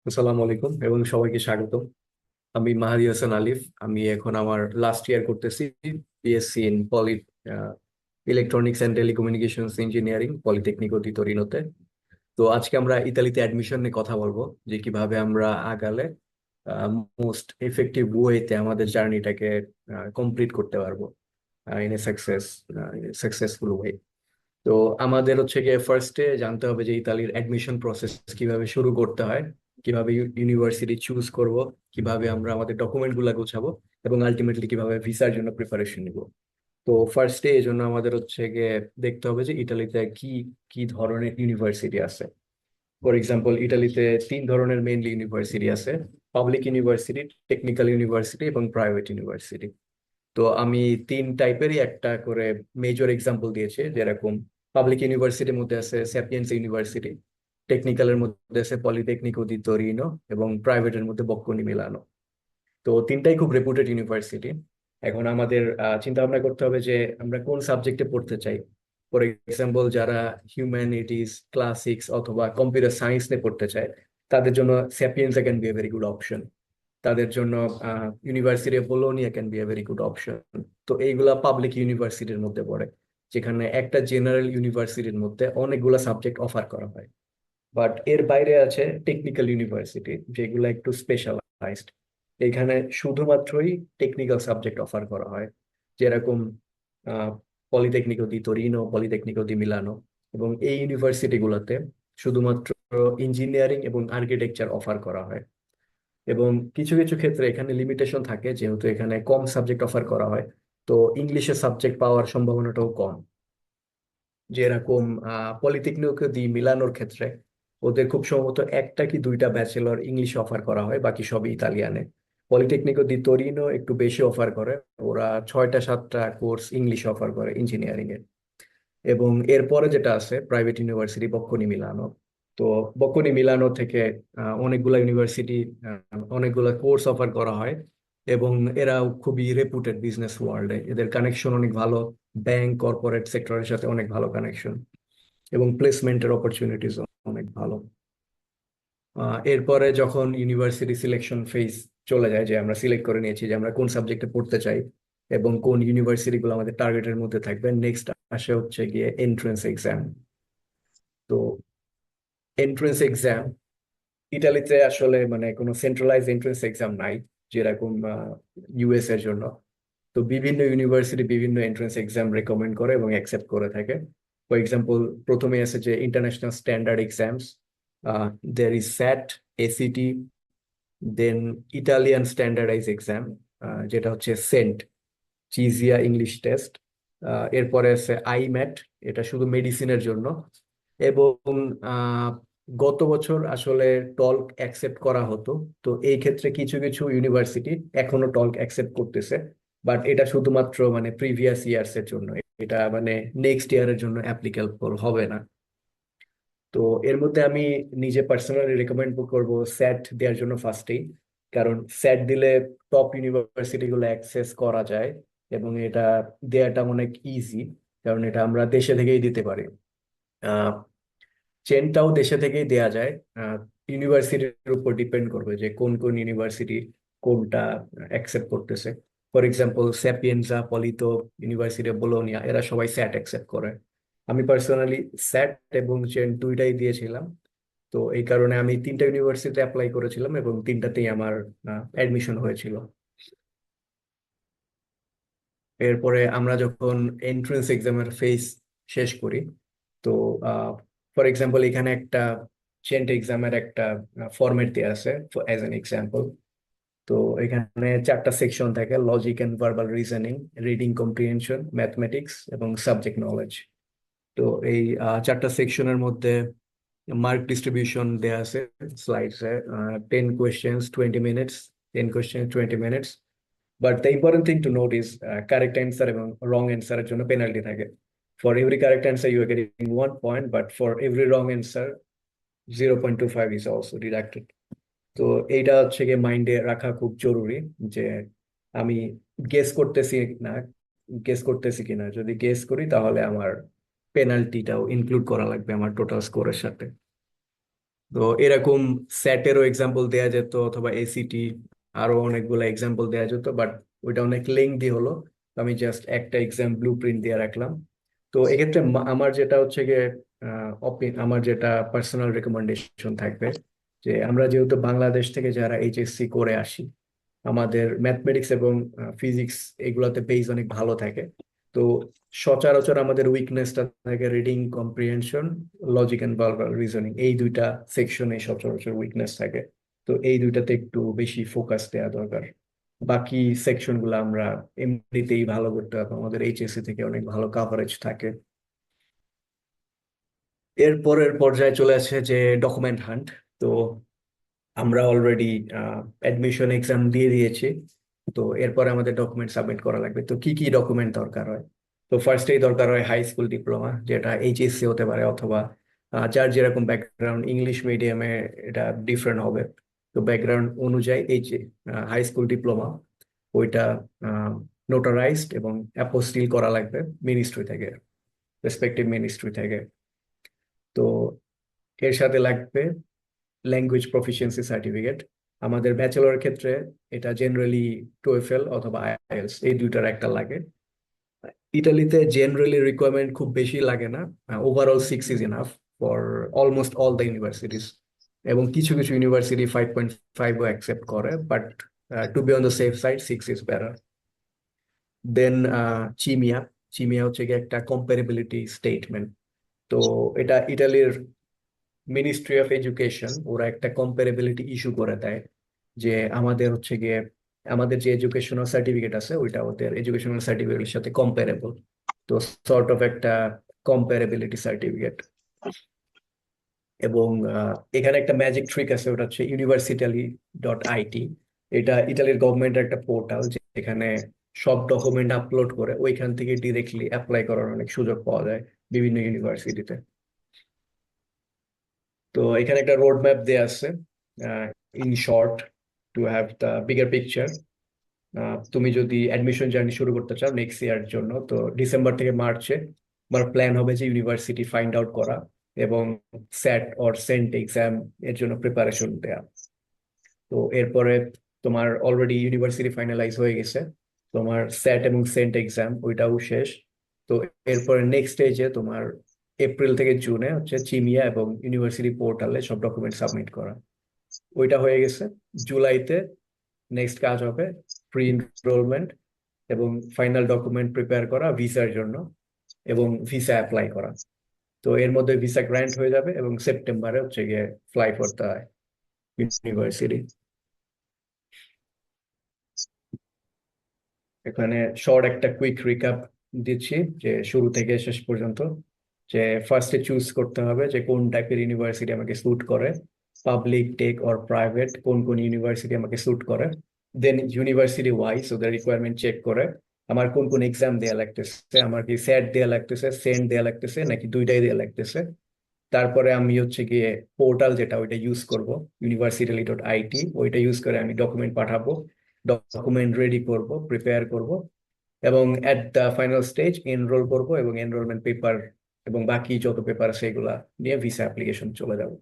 আসসালামু আলাইকুম এবং সবাইকে স্বাগত। আমি মাহাদি হাসান আলিফ। আমি এখন আমার লাস্ট ইয়ার করতেছি BSc in electronics and telecommunications engineering, Politecnico di তোরিনোতে। তো আজকে আমরা ইতালিতে অ্যাডমিশন নিয়ে কথা বলবো, যে কিভাবে আমরা আগালে মোস্ট এফেক্টিভ ওয়েতে আমাদের জার্নিটাকে কমপ্লিট করতে পারবো ইন এ সাকসেসফুল ওয়ে। তো আমাদের হচ্ছে গিয়ে ফার্স্টে জানতে হবে যে ইতালির অ্যাডমিশন প্রসেস কিভাবে শুরু করতে হয়, কিভাবে ইউনিভার্সিটি চুজ করব, কিভাবে আমরা আমাদের ডকুমেন্ট গুলা গোছাবো, এবং আলটিমেটলি কিভাবে ভিসার জন্য প্রিপারেশন নিব। তো ফার্স্টে এই জন্য আমাদের হচ্ছে গিয়ে দেখতে হবে যে ইতালিতে কি কি ধরনের ইউনিভার্সিটি আছে। ফর এক্সাম্পল, ইতালিতে তিন ধরনের মেইনলি ইউনিভার্সিটি আছে: পাবলিক ইউনিভার্সিটি, টেকনিক্যাল ইউনিভার্সিটি এবং প্রাইভেট ইউনিভার্সিটি। তো আমি তিন টাইপেরই একটা করে মেজর এক্সাম্পল দিয়েছি। যেরকম পাবলিক ইউনিভার্সিটির মধ্যে আছে স্যাপিয়েন্স ইউনিভার্সিটি, টেকনিক্যালের মধ্যে আছে পলিটেকনিকো দি তোরিনো, এবং প্রাইভেটের মধ্যে বক্কোনি মিলানো। তো তিনটাই খুব রেপুটেড ইউনিভার্সিটি। এখন আমাদের চিন্তা ভাবনা করতে হবে যে আমরা কোন সাবজেক্টে পড়তে চাই। ফর এক্সাম্পল, যারা হিউম্যানিটিস, ক্লাসিক্স অথবা কম্পিউটার সায়েন্স নিয়ে পড়তে চায়, তাদের জন্য sapiens can B a very good option. তাদের জন্য university of Bologna can B a very good option. তো এইগুলা পাবলিক ইউনিভার্সিটির মধ্যে পড়ে, যেখানে একটা জেনারেল ইউনিভার্সিটির মধ্যে অনেকগুলা সাবজেক্ট অফার করা হয়। বাট এর বাইরে আছে টেকনিক্যাল ইউনিভার্সিটি, যেগুলো একটু স্পেশালাইজড। এখানে শুধুমাত্রই টেকনিক্যাল সাবজেক্ট অফার করা হয়, যেরকম পলিটেকনিকো দি তোরিনো, পলিটেকনিকো দি মিলানো। এবং এই ইউনিভার্সিটি গুলোতে শুধুমাত্র ইঞ্জিনিয়ারিং এবং আর্কিটেকচার অফার করা হয়। এবং কিছু কিছু ক্ষেত্রে এখানে লিমিটেশন থাকে, যেহেতু এখানে কম সাবজেক্ট অফার করা হয়। তো ইংলিশে সাবজেক্ট পাওয়ার সম্ভাবনাটাও কম। যেরকম পলিটেকনিক দি মিলানোর ক্ষেত্রে ওদের খুব সম্ভবত একটা কি দুইটা ব্যাচেলর ইংলিশ অফার করা হয়, বাকি সবই ইতালিয়ানে। পলিটেকনিকো দি তোরিনো একটু বেশি অফার করে, ওরা 6টা 7টা কোর্স ইংলিশ অফার করে ইঞ্জিনিয়ারিং এর। এবং এরপরে যেটা আছে প্রাইভেট ইউনিভার্সিটি বক্কোনি মিলানো। তো বক্কোনি মিলানো থেকে অনেকগুলা ইউনিভার্সিটি অনেকগুলা কোর্স অফার করা হয়। এবং এরা খুবই রেপুটেড বিজনেস ওয়ার্ল্ডে, এদের কানেকশন অনেক ভালো। ব্যাংক, কর্পোরেট সেক্টরের সাথে অনেক ভালো কানেকশন, এবং প্লেসমেন্টের অপরচুনিটিস অনেক ভালো। এরপরে যখন ইউনিভার্সিটি সিলেকশন ফেজ চলে যায়, যে আমরা সিলেক্ট করে নিয়েছি যে আমরা কোন সাবজেক্টে পড়তে চাই এবং কোন ইউনিভার্সিটি গুলো আমাদের টার্গেটের মধ্যে থাকবে, নেক্সট আসে হচ্ছে গিয়ে এন্ট্রান্স এক্সাম। তো এন্ট্রান্স এক্সাম ইটালিতে আসলে মানে কোনো সেন্ট্রালাইজ এন্ট্রান্স এক্সাম নাই, যেরকম ইউএস এর জন্য। তো বিভিন্ন ইউনিভার্সিটি বিভিন্ন এন্ট্রান্স এক্সাম রেকমেন্ড করে এবং অ্যাকসেপ্ট করে থাকে। ফর এক্সাম্পল, প্রথমে আছে যে international standard exams, there is SAT, ACT, then Italian standardize exam, যেটা হচ্ছে সেন্ট, চিজিয়া ইংলিশ টেস্ট। এরপরে আছে আইম্যাট, এটা শুধু মেডিসিনের জন্য। এবং আহ, গত বছর আসলে টল্ক অ্যাকসেপ্ট করা হতো। তো এই ক্ষেত্রে কিছু কিছু ইউনিভার্সিটি এখনো টল্ক অ্যাকসেপ্ট করতেছে, বাট এটা শুধুমাত্র মানে প্রিভিয়াস ইয়ার্স এর জন্য। এটা মানে নেক্সট ইয়ারের জন্য অ্যাপ্লিকেবল হবে না। তো এর মধ্যে আমি নিজে পার্সোনালি রেকমেন্ড করবো স্যাট দেওয়ার জন্য ফার্স্টেই। কারণ স্যাট দিলে টপ ইউনিভার্সিটি গুলো অ্যাক্সেস করা যায়, এবং এটা দেয়াটা অনেক ইজি, কারণ এটা আমরা দেশে থেকেই দিতে পারি। চেনটাও দেশে থেকেই দেয়া যায়। ইউনিভার্সিটির উপর ডিপেন্ড করবে যে কোন কোন ইউনিভার্সিটি কোনটা অ্যাকসেপ্ট করতেছে। For example, Sapienza, Polito, university of Bologna, এরা সবাই স্যাট অ্যাকসেপ্ট করে। আমি পার্সোনালি স্যাট এবং চেন দুইটাই দিয়েছিলাম। তো এই কারণে আমি তিনটা ইউনিভার্সিটিতে অ্যাপ্লাই করেছিলাম এবং তিনটাতেই আমার অ্যাডমিশন হয়েছিল। এরপরে আমরা যখন এন্ট্রান্স এক্সামের ফেজ শেষ করি, তো ফর এক্সাম্পল এখানে একটা চেন্ট এক্সামের একটা ফরম্যাট দেওয়া আছে অ্যাজ এন এক্সাম্পল। তো এখানে 4টা সেকশন থাকে: logic and verbal reasoning, reading comprehension, mathematics এবং সাবজেক্ট নলেজ। তো এই 4টা সেকশনের মধ্যে মার্ক ডিস্ট্রিবিউশন দেওয়া আছে স্লাইডসে। 10 questions 20 minutes, 10 questions 20 minutes। But the important thing to note is correct answer এবং রং অ্যান্সারের জন্য পেনাল্টি থাকে। For every correct answer you are getting 1 point, but for every wrong answer 0.25 is also deducted. তো এইটা হচ্ছে গিয়ে মাইন্ডে রাখা খুব জরুরি, যে আমি গেস করতেছি না, গেস করতেছি কিনা। যদি গেস করি তাহলে আমার পেনাল্টিটাও ইনক্লুড করা লাগবে আমার টোটাল স্কোরের সাথে। তো এরকম স্যাটেরও এক্সাম্পল দেওয়া যেত অথবা এসিটি, আরো অনেকগুলো এক্সাম্পল দেওয়া যেত, বাট ওইটা অনেক লেংদি হলো। তো আমি জাস্ট একটা এক্সাম ব্লু প্রিন্ট দিয়ে রাখলাম। তো এক্ষেত্রে আমার যেটা হচ্ছে গিয়ে আমার যেটা পার্সোনাল রেকমেন্ডেশন থাকবে, যে আমরা যেহেতু বাংলাদেশ থেকে যারা এইচএসসি করে আসি, আমাদের ম্যাথমেটিক্স এবং ফিজিক্স এগুলোতে বেস অনেক ভালো থাকে। তো সচরাচর আমাদের উইকনেসটা থাকে reading comprehension, logic and verbal reasoning, এই দুইটা সেকশনে সচরাচর উইকনেস থাকে। তো এই দুইটাতে একটু বেশি ফোকাস দেওয়া দরকার। বাকি সেকশন গুলো আমরা এমনিতেই ভালো করতে পারবো, আমাদের এইচএসসি থেকে অনেক ভালো কাভারেজ থাকে। এর পরের পর্যায়ে চলে আসে যে ডকুমেন্ট হান্ট। তো আমরা অলরেডি অ্যাডমিশন এক্সাম দিয়ে দিয়েছি। তো এরপরে আমাদের ডকুমেন্ট সাবমিট করা লাগবে। তো কি কি ডকুমেন্ট দরকার হয়? তো ফার্স্টেই দরকার হয় হাই স্কুল ডিপ্লোমা, যেটা এইচএসসি হতে পারে, অথবা যার যেরকম ব্যাকগ্রাউন্ড, ইংলিশ মিডিয়ামে এটা ডিফারেন্ট হবে। তো ব্যাকগ্রাউন্ড অনুযায়ী এই যে হাই স্কুল ডিপ্লোমা, ওইটা নোটারাইজড এবং অ্যাপোস্টিল করা লাগবে মিনিস্ট্রি থেকে, রেসপেক্টিভ মিনিস্ট্রি থেকে। তো এর সাথে লাগবে ল্যাঙ্গুয়েজ প্রফিসিয়েন্সি সার্টিফিকেট। আমাদের ব্যাচেলর ক্ষেত্রে এটা জেনারেলি টোয়েফেল অথবা আইএলটিএস, এই দুইটার একটা লাগে। ইটালিতে জেনারেলি রিকোয়ারমেন্ট খুব বেশি লাগে না, overall 6 is enough for almost all the universities. এবং কিছু কিছু ইউনিভার্সিটি 5.5ও অ্যাকসেপ্ট করে, but to be on the safe side 6 is better. Then CIMEA. CIMEA হচ্ছে গিয়ে একটা কম্পারেবিলিটি স্টেটমেন্ট। তো এটা ইটালির মিনিস্ট্রি অফ এডুকেশন, ওরা একটা কম্পারেবিলিটি ইস্যু করে দেয়, যে আমাদের হচ্ছে গিয়ে আমাদের যে এডুকেশনাল সার্টিফিকেট আছে ওইটা ওদের এডুকেশনাল সার্টিফিকেটের সাথে কম্পারেবল। তো সর্ট অফ একটা কম্পারেবিলিটি সার্টিফিকেট। এবং এখানে একটা ম্যাজিক ট্রিক আছে, ওটা হচ্ছে ইউনিভার্সিটালি.আইটি। এটা ইতালির গভর্নমেন্টের একটা পোর্টাল, যেখানে সব ডকুমেন্ট আপলোড করে ওইখান থেকে ডিরেক্টলি অ্যাপ্লাই করার অনেক সুযোগ পাওয়া যায় বিভিন্ন ইউনিভার্সিটিতে। তো এখানে একটা রোড ম্যাপ দেওয়া আছে, in short, to have the bigger picture. তুমি যদি অ্যাডমিশন জার্নি শুরু করতে চাও নেক্সট ইয়ার জন্য, তো ডিসেম্বর থেকে মার্চে তোমার প্ল্যান হবে যে ইউনিভার্সিটি ফাইন্ড আউট করা এবং স্যাট অর সেন্ট এক্সাম এর জন্য প্রিপারেশন দেওয়া। তো এরপরে তোমার অলরেডি ইউনিভার্সিটি ফাইনালাইজ হয়ে গেছে, তোমার স্যাট এবং সেন্ট এক্সাম ওইটাও শেষ। তো এরপরে নেক্সট স্টেজে তোমার এপ্রিল থেকে জুনে হচ্ছে চিমিয়া এবং ইউনিভার্সিটি পোর্টালে সব ডকুমেন্ট সাবমিট করা। ওইটা হয়ে গেছে। জুলাইতে নেক্সট কাজ হবে প্রি এনরোলমেন্ট এবং ফাইনাল ডকুমেন্ট প্রিপেয়ার করা ভিসার জন্য, এবং ভিসা অ্যাপ্লাই করা। তো এর মধ্যে ভিসা গ্র্যান্ট হয়ে যাবে এবং সেপ্টেম্বরে হচ্ছে গিয়ে ফ্লাই করতে হয় ইউনিভার্সিটি। এখানে শর্ট একটা কুইক রিক্যাপ দিচ্ছি, যে শুরু থেকে শেষ পর্যন্ত। যে ফার্স্টে চুজ করতে হবে যে কোন টাইপের ইউনিভার্সিটি আমাকে স্যুট করে, পাবলিক, টেক অর প্রাইভেট, কোন কোন ইউনিভার্সিটি আমাকে স্যুট করে। দেন ইউনিভার্সিটি ওয়াইজ ওদের রিকোয়ারমেন্ট চেক করে আমার কোন কোন এক্সাম দেওয়া লাগতেছে, আমার কি স্যাট দেওয়া লাগতেছে, সেন্ট দেওয়া লাগতেছে, নাকি দুইটাই দেওয়া লাগতেছে। তারপরে আমি হচ্ছে গিয়ে পোর্টাল যেটা ওইটা ইউজ করব, ইউনিভার্সিটি.আইটি, ওইটা ইউজ করে আমি ডকুমেন্ট পাঠাবো, ডকুমেন্ট রেডি করব, প্রিপেয়ার করব, এবং at the final stage enrol করব এবং এনরোলমেন্ট পেপার এবং বাকি যত পেপার আছে এগুলা নিয়ে ভিসা অ্যাপ্লিকেশন চলে যাবো।